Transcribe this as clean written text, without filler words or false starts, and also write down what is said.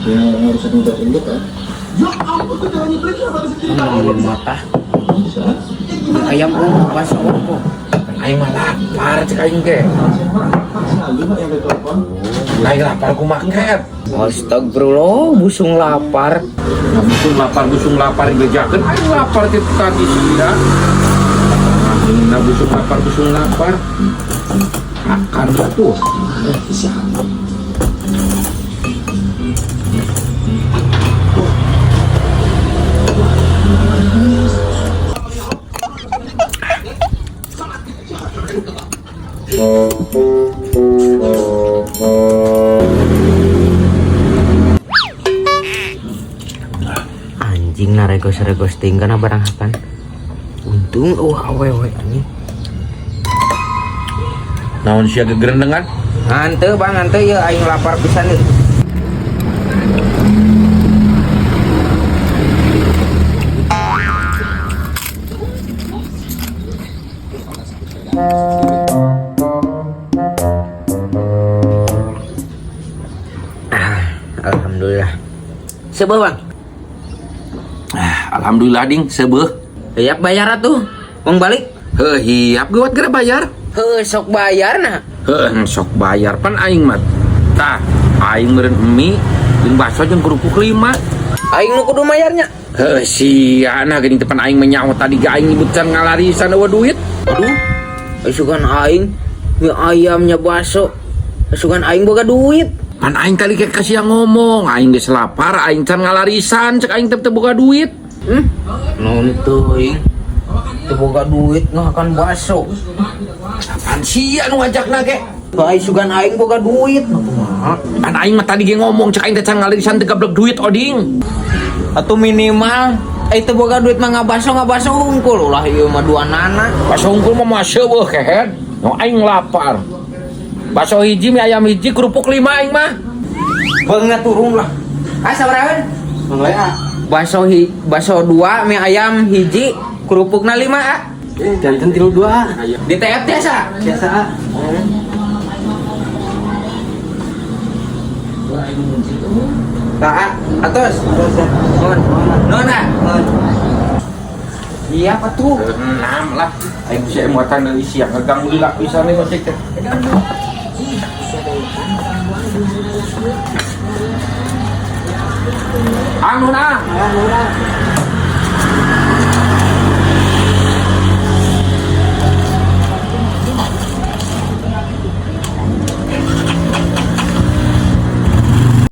Ya harus ada untuk kan. Ya ampun tuh jalan nyebelin kenapa bisa jadi tahu mata bisa. ayam pas kok aing mah lapar cek aing ge Selalu mah yang ditelepon. aing lapar ku maket astagfirullah busung lapar busung lapar gejakeun aing lapar ti tadi sia nah busung lapar akan atuh Bisa. anjing naregos tinggal barang hapan untung awewe anjing naon sia gegerendengan hanteu bang hanteu ya aing lapar pisan nih alhamdulillah sebeuh bang alhamdulillah ding sebeuh hiap bayar atuh mau balik hiap gawat gara bayar sok bayar nah sok bayar pan aing mah tah aing meureun mie jeung bakso jeung kerupuk 5 aing nu kudu mayarnya sia nah geuning depan aing menyawa tadi ga aing nyebut can ngalarisan eueuh duit aduh asukan aing mie ayamnya bakso asukan aing boga duit pan aing tadi kayak kasih ngomong aing geus lapar aing can ngalarisan cek aing teu boga duit naon teuing teu boga duit ngakan bakso apaan sia nu ngajakna ge bae sugan aing boga duit pan aing mah tadi ge ngomong cek aing teh can ngalarisan teu gablek duit oding atuh minimal teu boga duit mah ngabaso hungkul ulah ieu mah duanana bakso hungkul mah seueuh kehead nu aing lapar bakso hiji mie ayam hiji kerupuk 5 aing mah beungeut turun lah sabaraha bakso 2 mie ayam hiji kerupukna 5 Jantan 2. di TF biasa Kak, atos. Nona. Iya apa tuh? 6 lah. Aing bisa muatan dari siang ngeganggu di lapisan nih ojek teh. Nona.